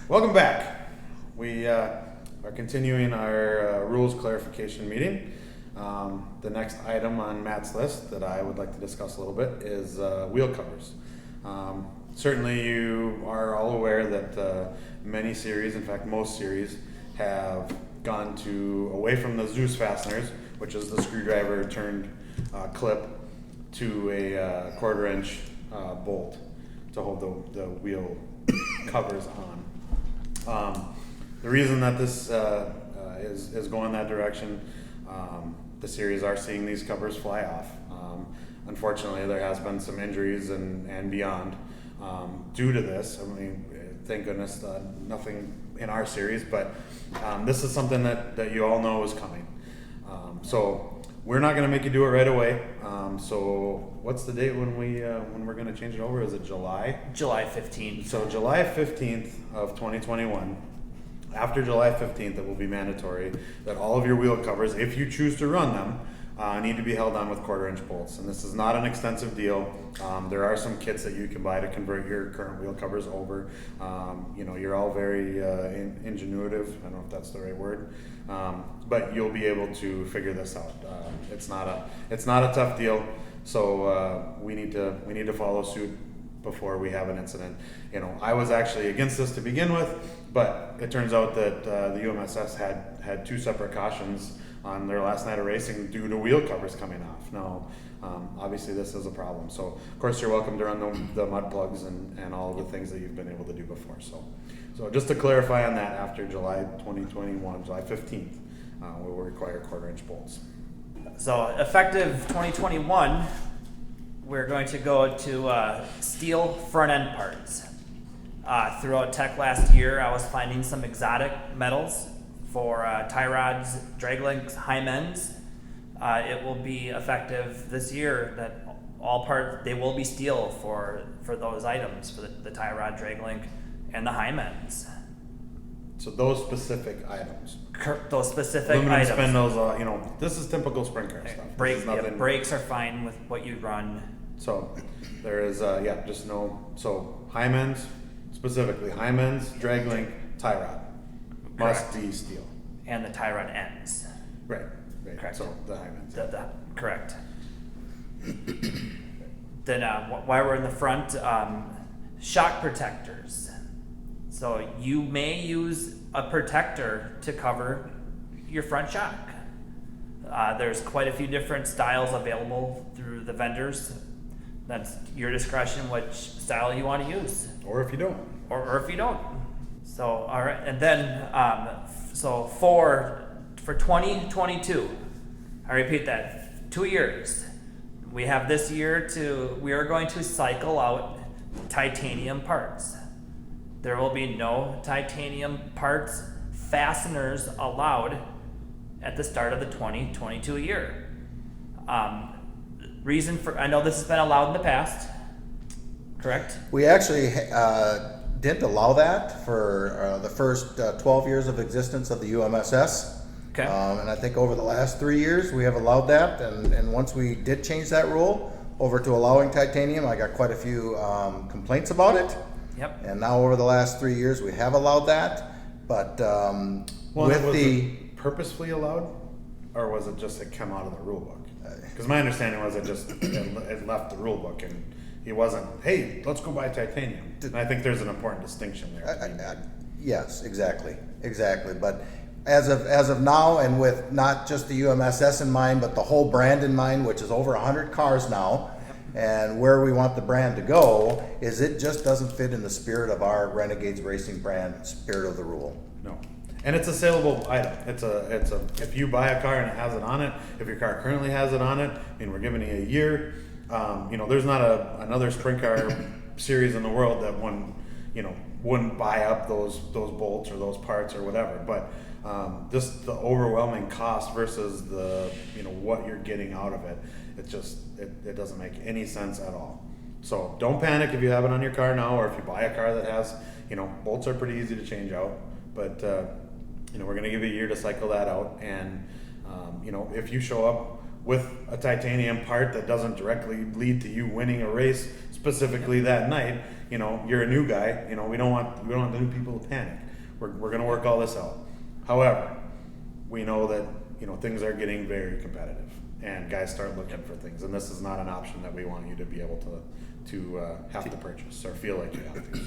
Welcome back. We are continuing our rules clarification meeting. The next item on Matt's list that I would like to discuss a little bit is wheel covers. Certainly you are all aware that many series, in fact most series, have gone away from the Zeus fasteners, which is the screwdriver turned clip, to a 1/4 inch bolt to hold the wheel covers on. The reason that this is going that direction, the series are seeing these covers fly off. Unfortunately, there has been some injuries and beyond due to this. I mean, thank goodness nothing in our series, but this is something that you all know is coming. So we're not going to make you do it right away. So what's the date when we're going to change it over? Is it July? July 15th. So July 15th of 2021. After July 15th, it will be mandatory that all of your wheel covers, if you choose to run them, need to be held on with 1/4 inch bolts. And this is not an extensive deal. There are some kits that you can buy to convert your current wheel covers over. You're all very ingenuitive. I don't know if that's the right word, but you'll be able to figure this out. It's not a tough deal. So we need to follow suit before we have an incident. I was actually against this to begin with, but it turns out that the UMSS had 2 separate cautions on their last night of racing due to wheel covers coming off. Now, obviously this is a problem. So of course you're welcome to run the mud plugs and all of the things that you've been able to do before. So just to clarify on that, after July 2021, July 15th, we will require 1/4 inch bolts. So effective 2021, we're going to go to steel front end parts. Throughout tech last year, I was finding some exotic metals for tie rods, drag links, Hymens. It will be effective this year that all parts, they will be steel for those items, for the tie rod, drag link, and the Hymens. So those specific items. Those specific Aluminum items. spindles, this is typical sprint car stuff. Brakes are fine with what you run. So there is, just no, so Hymens, specifically Hymens, drag link, tie rod. Must be steel. And the tie rod ends. Right. Correct. So the Hymens. Correct. Then while we're in the front, shock protectors. So you may use a protector to cover your front shock. There's quite a few different styles available through the vendors. That's your discretion which style you want to use. Or if you don't. Or if you don't. So, all right. And then, so for 2022, I repeat that, 2 years. We have this year we are going to cycle out titanium parts. There will be no titanium parts fasteners allowed at the start of the 2022 year. I know this has been allowed in the past, correct? We actually didn't allow that for the first 12 years of existence of the UMSS. Okay. And I think over the last 3 years we have allowed that, and once we did change that rule over to allowing titanium, I got quite a few complaints about it. Yep. And now over the last 3 years we have allowed that, but Was it purposefully allowed, or was it just it came out of the rule book? Because my understanding was it left the rule book and he wasn't, hey, let's go buy titanium. And I think there's an important distinction there. Yes, exactly. But as of now, and with not just the UMSS in mind, but the whole brand in mind, which is over 100 cars now, and where we want the brand to go, is it just doesn't fit in the spirit of our Renegades Racing brand, spirit of the rule. No. And it's a saleable item. It's a if you buy a car and it has it on it, if your car currently has it on it, I mean, we're giving you a year. There's not another sprint car series in the world that wouldn't buy up those bolts or those parts or whatever. But just the overwhelming cost versus the what you're getting out of it, it doesn't make any sense at all. So don't panic if you have it on your car now, or if you buy a car that has bolts are pretty easy to change out, but we're going to give you a year to cycle that out. And if you show up with a titanium part that doesn't directly lead to you winning a race specifically that night, you know, you're a new guy, you know, we don't want the new people to panic. We're gonna work all this out. However, we know that, you know, things are getting very competitive and guys start looking for things, and this is not an option that we want you to be able to have to purchase or feel like you have to.